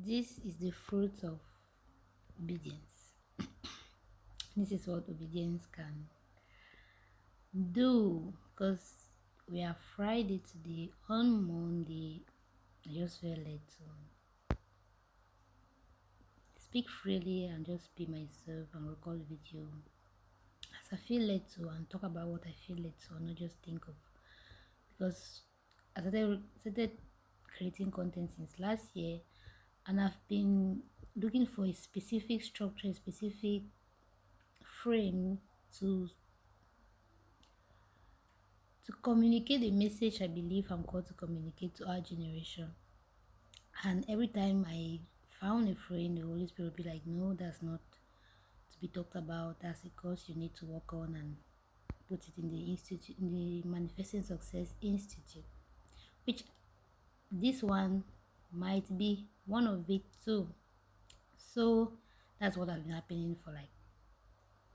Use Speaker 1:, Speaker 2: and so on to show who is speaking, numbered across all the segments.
Speaker 1: This is the fruit of obedience. This is what obedience can do, because we are Friday today. On Monday, I just felt led to speak freely and just be myself and record video as I feel led to, and talk about what I feel led to, and not just think of. Because I started creating content since last year, and I've been looking for a specific structure, a specific frame to communicate the message I believe I'm called to communicate to our generation. And every time I found a frame, the Holy Spirit would be like, no, that's not to be talked about. That's a course you need to work on and put it in the institute, in the Manifesting Success Institute, which this one might be one of it too. So that's what has been happening for like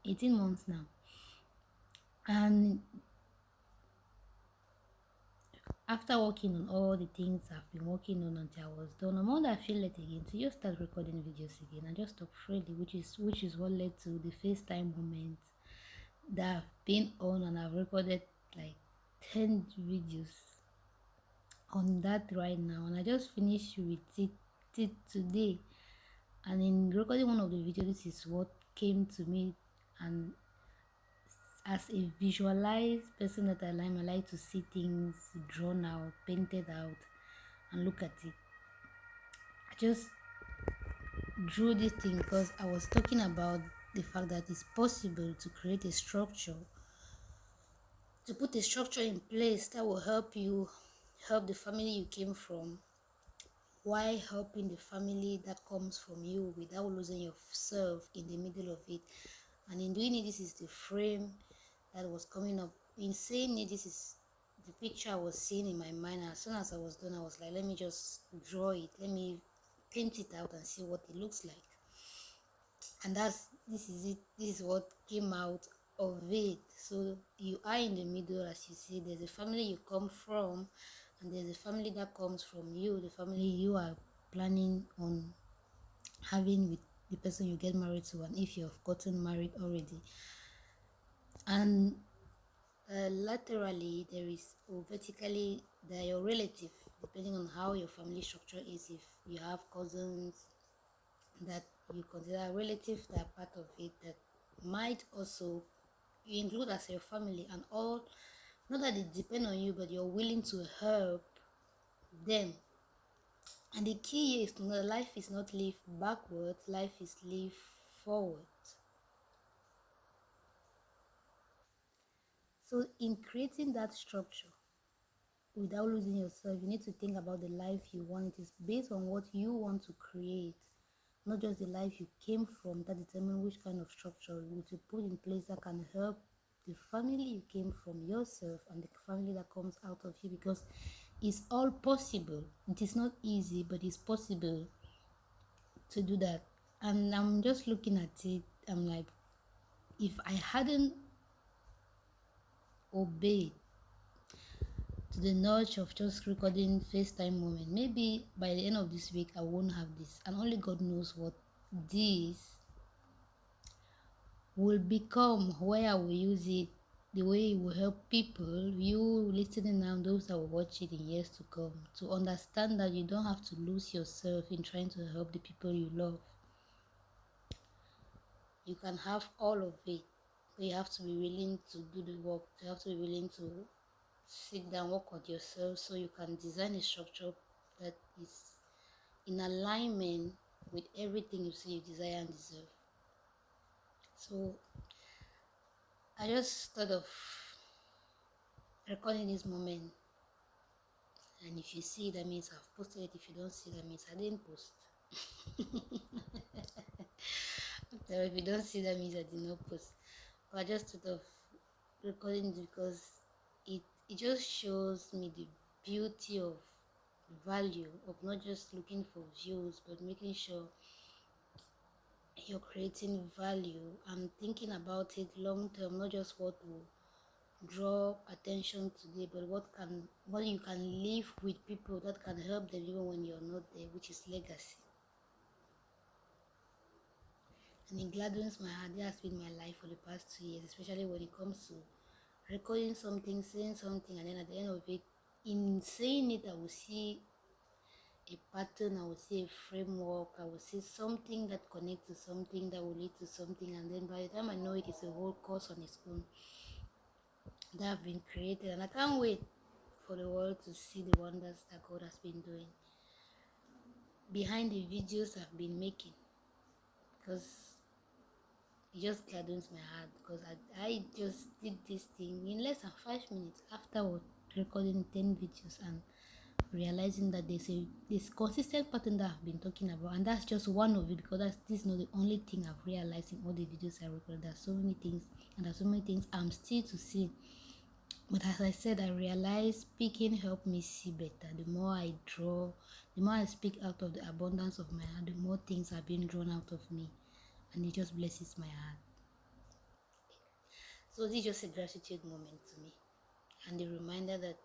Speaker 1: 18 months now. And after working on all the things I've been working on until I was done, I'm on, I feel led again to just start recording videos again and just talk freely, which is what led to the FaceTime moment that I've been on, and I've recorded like 10 videos on that right now, and I just finished with it today. And in recording one of the videos, this is what came to me. And as a visualized person that I like to see things drawn out, painted out, and look at it. I just drew this thing because I was talking about the fact that it's possible to create a structure, to put a structure in place that will help you help the family you came from, while helping the family that comes from you without losing yourself in the middle of it. And in doing it, this is the frame that was coming up. In saying it, this is the picture I was seeing in my mind. And as soon as I was done, I was like, let me just draw it, let me paint it out and see what it looks like. And this is it. This is what came out of it. So you are in the middle, as you see. There's a family you come from, and there's a family that comes from you, the family you are planning on having with the person you get married to, and if you have gotten married already. And laterally there is, or vertically, they are your relative, depending on how your family structure is. If you have cousins that you consider a relative that are part of it, that might also you include as your family, and all, not that it depend on you, but you're willing to help them. And the key is to know that life is not lived backwards, life is lived forward. So in creating that structure without losing yourself, you need to think about the life you want. It is based on what you want to create, not just the life you came from, that determine which kind of structure you need to put in place that can help the family you came from, yourself, and the family that comes out of you. Because it's all possible. It is not easy, but it's possible to do that. And I'm just looking at it, I'm like, if I hadn't obeyed to the nudge of just recording FaceTime moment, maybe by the end of this week I won't have this, and only God knows what this will become, where I will use it, the way it will help people, you listening now, those that will watch it in years to come, to understand that you don't have to lose yourself in trying to help the people you love. You can have all of it, but you have to be willing to do the work. You have to be willing to sit down, work on yourself, so you can design a structure that is in alignment with everything you say you desire and deserve. So I just thought of recording this moment, and if you see, that means I've posted it. If you don't see, that means I didn't post. So if you don't see, that means I did not post. But I just thought of recording it because it just shows me the beauty of value of not just looking for views, but making sure you're creating value and thinking about it long term, not just what will draw attention today, but what you can leave with people that can help them even when you're not there, which is legacy. and it gladdens my heart. That has been my life for the past 2 years, especially when it comes to recording something, saying something, and then at the end of it, in saying it, I will see a pattern, I will see a framework, I will see something that connects to something that will lead to something, and then by the time I know it, it's a whole course on its own that have been created, and I can't wait for the world to see the wonders that God has been doing behind the videos I've been making, because it just gladdens my heart, because I just did this thing in less than 5 minutes after recording 10 videos and realizing that there's consistent pattern that I've been talking about, and that's just one of it, because this is not the only thing I've realized in all the videos I recorded. There's so many things, and there's so many things I'm still to see. But as I said, I realized speaking helped me see better. The more I draw, the more I speak out of the abundance of my heart, the more things are being drawn out of me, and it just blesses my heart. So this is just a gratitude moment to me, and the reminder that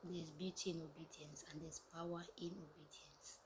Speaker 1: there's beauty in obedience and there's power in obedience.